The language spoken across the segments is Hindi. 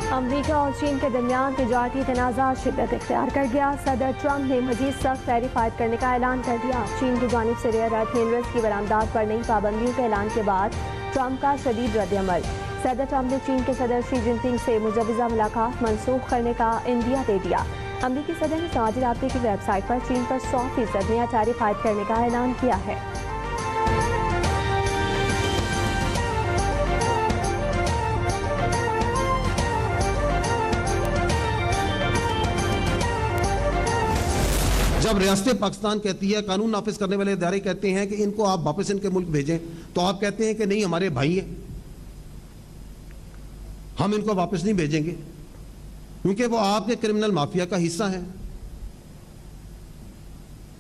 अमरीका और चीन के दरमियान तिजारती तनाज़ा शिद्दत इख्तियार कर गया। सदर ट्रंप ने मजीद सख्त टैरिफ आयद करने का ऐलान कर दिया। चीन की जानिब से रेयर अर्थ मिनरल्स की बरामदात पर नई पाबंदियों के ऐलान के बाद ट्रंप का शदीद रद्दअमल। सदर ट्रंप ने चीन के सदर शी जिनपिंग से मुजव्वज़ा मुलाकात मनसूख करने का इंदिया दे दिया। अमरीकी सदर ने समाजी राब्ते की वेबसाइट पर चीन पर 100% नया टैरिफ आयद करने का ऐलान किया है। जब रियासत पाकिस्तान कहती है, कानून नाफिज करने वाले इदारे कहते हैं कि इनको आप वापस इनके मुल्क भेजें, तो आप कहते हैं कि नहीं हमारे भाई हैं, हम इनको वापस नहीं भेजेंगे क्योंकि वो आपके क्रिमिनल माफिया का हिस्सा है,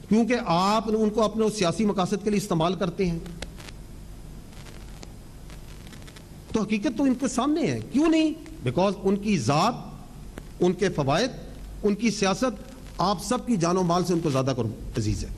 क्योंकि आप उनको अपने सियासी मकासद के लिए इस्तेमाल करते हैं। तो हकीकत तो इनके सामने है। क्यों नहीं? बिकॉज उनकी जात, उनके फवायद, उनकी सियासत आप सबकी जानो माल से उनको ज्यादा अजीज है।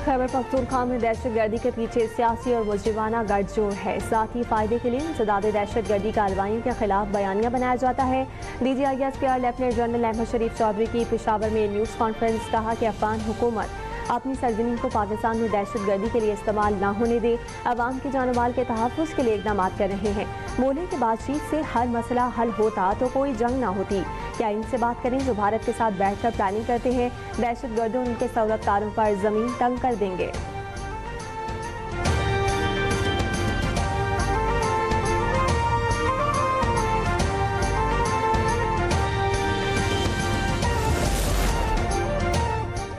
खैबर पख्तूनख्वा में दहशतगर्दी के पीछे सियासी और मुजरिमाना गठजोड़ है। साथ ही फायदे के लिए इंसदाद दहशतगर्दी कार्रवाइयों के खिलाफ बयानिया बनाया जाता है। DGISPR लेफ्टिनेंट जनरल अहमद शरीफ चौधरी की पेशावर में न्यूज़ कॉन्फ्रेंस कहा कि अफगान हुकूमत अपनी सरजमीन को पाकिस्तान में दहशतगर्दी के लिए इस्तेमाल न होने दे, अवाम की जान माल के तहफ़्फ़ुज़ के लिए इक़दाम कर रहे हैं। बोले कि बातचीत से हर मसला हल होता तो कोई जंग ना होती। क्या इनसे बात करें जो भारत के साथ बैठकर प्लानिंग करते हैं, दहशतगर्दों उनके सहूलतकारों पर ज़मीन तंग कर देंगे।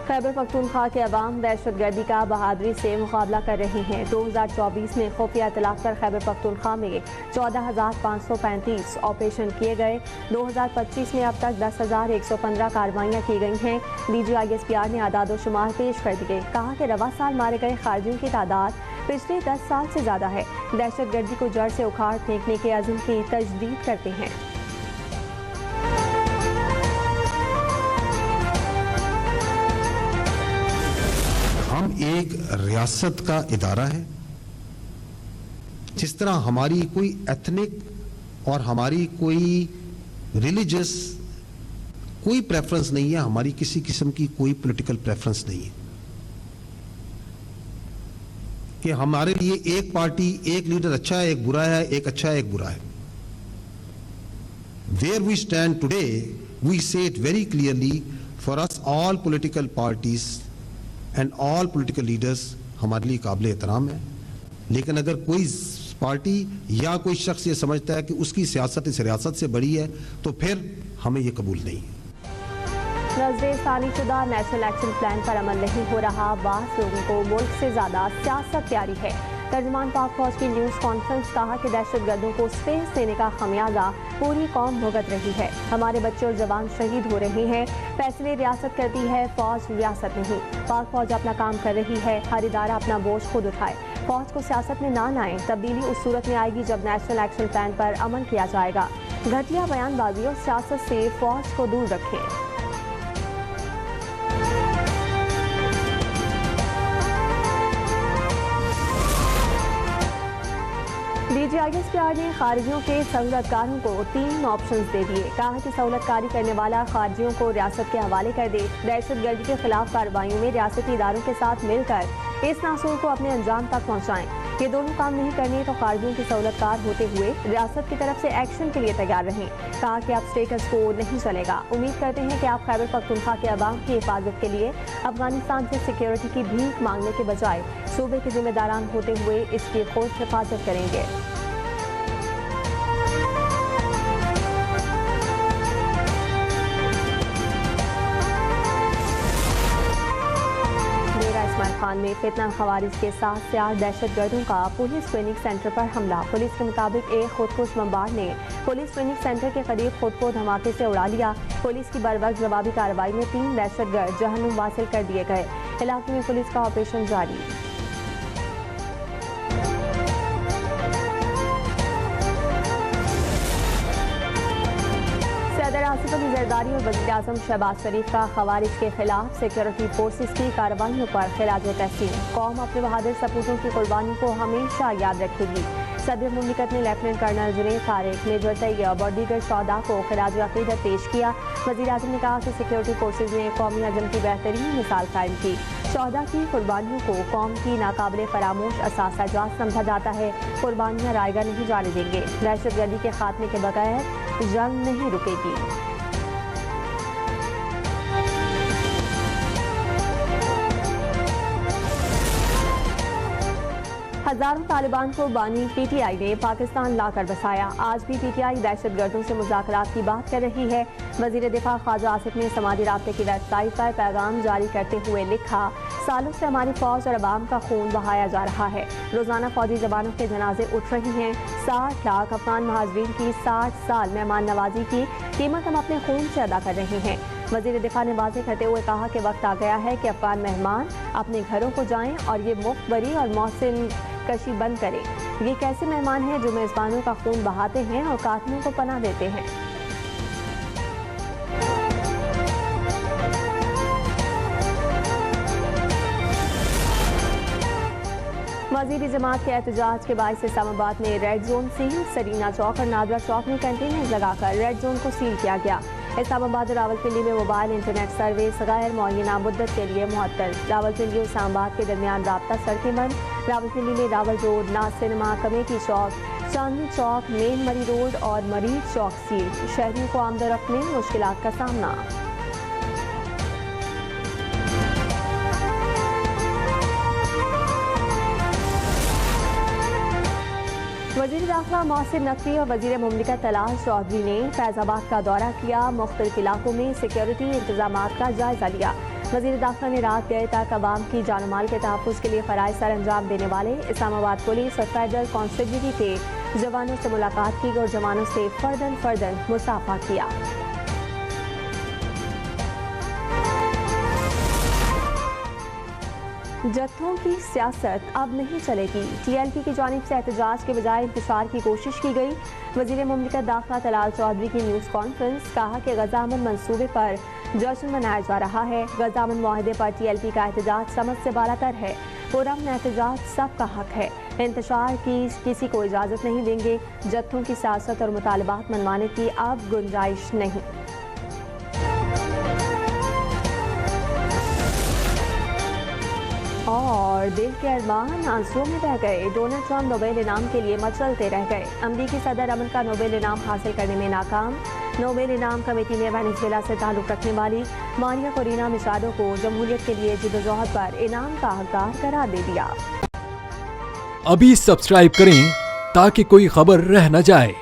खैबर पख्तूनख्वा के अवाम दहशतगर्दी का बहादुरी से मुकाबला कर रहे हैं। 2024 में खुफिया इतलाक़ पर खैबर पख्तूनख्वा में 14,535 ऑपरेशन किए गए। 2025 में अब तक 10,115 कार्रवाइयाँ की गई हैं। DGISPR ने आदाद शुमार पेश कर दिए। कहा कि रवा साल मारे गए खारजियों की तादाद पिछले 10 साल से ज़्यादा है। दहशतगर्दी को जड़ से उखाड़ फेंकने के अज़्म की तजदीद करते हैं। हम एक रियासत का इदारा है। जिस तरह हमारी कोई एथनिक और हमारी कोई रिलीजियस कोई प्रेफरेंस नहीं है, हमारी किसी किस्म की कोई पॉलिटिकल प्रेफरेंस नहीं है कि हमारे लिए एक पार्टी, एक लीडर अच्छा है, एक बुरा है, एक अच्छा है, एक बुरा है। Where we stand today, we say it very clearly, for us all political parties and all political leaders हमारे लिए काबिल एहतराम है। लेकिन अगर कोई पार्टी या कोई शख्स ये समझता है कि उसकी सियासत इस रियासत से बड़ी है तो फिर हमें ये कबूल नहीं है। नज़र शुदा नेशनल एक्शन प्लान पर अमल नहीं हो रहा। बास लोगों को मुल्क से ज्यादा सियासत प्यारी है। तर्जुमान पाक फौज की न्यूज़ कॉन्फ्रेंस कहा कि दहशतगर्दों को स्पेस देने का खमियाजा पूरी कौम भुगत रही है। हमारे बच्चे और जवान शहीद हो रहे हैं। फैसले रियासत करती है, फौज रियासत नहीं। पाक फौज अपना काम कर रही है, हर इदारा अपना बोझ खुद उठाए। फौज को सियासत में ना लाएं। तब्दीली उस सूरत में आएगी जब नेशनल एक्शन प्लान पर अमल किया जाएगा। घटिया बयानबाजी और सियासत से फौज को दूर रखें। DGISPR ने खारिजियों के सहूलतकारों को 3 ऑप्शंस दे दिए। कहा कि सहूलतकारी करने वाला खारिजियों को रियासत के हवाले कर दे। दहशतगर्दी के खिलाफ कार्रवाइयों में रियासती इदारों के साथ मिलकर इस नासूर को अपने अंजाम तक पहुँचाएं। ये दोनों काम नहीं करने तो खारिजियों के सहूलतकार होते हुए रियासत की तरफ से एक्शन के लिए तैयार रहें। कहा कि अब स्टेटस को नहीं चलेगा। उम्मीद करते हैं कि आप खैबर पख्तूनख्वा के अवाम की हिफाजत के लिए अफगानिस्तान से सिक्योरिटी की भीख मांगने के बजाय सूबे के जिम्मेदारान होते हुए इसकी खुद हिफाजत करेंगे। खान में फितना खवारिज के साथ से 8 दहशतगर्दों का पुलिस ट्रेनिंग सेंटर पर हमला। पुलिस के मुताबिक एक खुदकुश बमबार ने पुलिस ट्रेनिंग सेंटर के करीब खुद को धमाके से उड़ा लिया। पुलिस की बरवक्त जवाबी कार्रवाई में 3 दहशतगर्द जहन्नुम वासिल कर दिए गए। इलाके में पुलिस का ऑपरेशन जारी। सदर आसिफ अली जरदारी और वज़ीर आज़म शहबाज शरीफ का खवारिज के खिलाफ सिक्योरिटी फोर्सेस की कार्रवाइयों पर खिराज तहसीन। कौम अपने बहादुर सपूतों की कुर्बानी को हमेशा याद रखेगी। सदर मुमलिकत ने lieutenant colonel Junaid Tariq, major Tayyab और दीगर शहदा को खिराज अकीदत पेश किया। वज़ीर आज़म ने कहा कि सिक्योरिटी फोर्सेज ने कौमी अज़म की बेहतरीन मिसाल कायम की। शहदा की कुर्बानियों को कौम की नाकाबिले फरामोश असासा जात समझा जाता है। कुर्बानियाँ रायगा नहीं जाने देंगे। दहशतगर्दी के खात्मे के बगैर जंग नहीं रुकेगी। हजारों तालिबान को बानी पीटीआई ने पाकिस्तान लाकर बसाया। आज भी पीटीआई दहशतगर्दों से मुज़ाकरात की बात कर रही है। वज़ीर दिफा ख्वाजा आसिफ ने समाजी राब्ते की वेबसाइट पर पैगाम जारी करते हुए लिखा, सालों से हमारी फौज और अवाम का खून बहाया जा रहा है। रोजाना फौजी जवानों के जनाजे उठ रही हैं। 60 लाख अफगान महाजरीन की 60 साल मेहमान नवाजी की कीमत हम अपने खून से अदा कर रहे हैं। वज़ीर दिफा ने वाज़ेह करते हुए कहा कि वक्त आ गया है कि अफगान मेहमान अपने घरों को जाएं और ये मुख्तबरी और मौसिन कशी बंद करें। ये कैसे मेहमान हैं जो मेज़बानों का खून बहाते हैं और कातिलों को पनाह देते हैं। वज़ीर जमात के एहतजाज के बायस इस्लामाबाद में रेड जोन सील। सरीना चौक और नादरा चौक में कंटेनर लगाकर रेड जोन को सील किया गया। इस्लामाबाद और रावलपिंडी में मोबाइल इंटरनेट सर्विस गैर मुअय्यना मुद्दत के लिए मुअत्तल। रावलपिंडी और इस्लामाबाद के दरमियान राब्ता सड़कें बंद। रावलपिंडी में रावल रोड, नाज सिनेमा, कमेटी चौक, चांदनी चौक, मेन मरी रोड और मरीज चौक सील। शहरियों को आमदोरफ्त में मुश्किलात का सामना। वज़ीर दाखिला मोहसिन नकवी और वज़ीर मुमलिकत तलाल चौधरी ने फैज़ाबाद का दौरा किया। मुख्तलिफ इलाकों में सिक्योरिटी इंतजामात का जायजा लिया। वज़ीर दाखिला ने रात गए तक अवाम की जान माल के तहफ़्फ़ुज़ के लिए फ़राइज़ सर अंजाम देने वाले इस्लामाबाद पुलिस और फेडरल कॉन्स्टेबलरी के जवानों से मुलाकात की और जवानों से फ़र्दन मुसाफा किया। जत्थों की सियासत अब नहीं चलेगी। TLP की जानिब से एहतजाज के बजाय इंतशार की कोशिश की गई। वज़ीर मुमलिकत दाखिला तलाल चौधरी की न्यूज़ कॉन्फ्रेंस, कहा कि गज़ा अमन मंसूबे पर जश्न मनाया जा रहा है। गज़ा अमन मुआहदे पर TLP का एहतजाज समझ से बालातर है। पुरअमन एहतजाज सबका हक है। इंतशार की किसी को इजाज़त नहीं देंगे। जत्थों की सियासत और मुतालबात मनवाने की अब गुंजाइश नहीं। और दिल के अरमान आंसुओं में बह गए। डोनाल्ड ट्रंप नोबेल इनाम के लिए मचलते रह गए। अमरीकी सदर अमन का नोबेल इनाम हासिल करने में नाकाम। नोबेल इनाम कमेटी ने वेनेजुएला से ताल्लुक़ रखने वाली मारिया कोरिना मचाडो को जमहूरियत के लिए जिद्दोजहद पर इनाम का हकदार करार दे दिया। अभी सब्सक्राइब करें ताकि कोई खबर रह न जाए।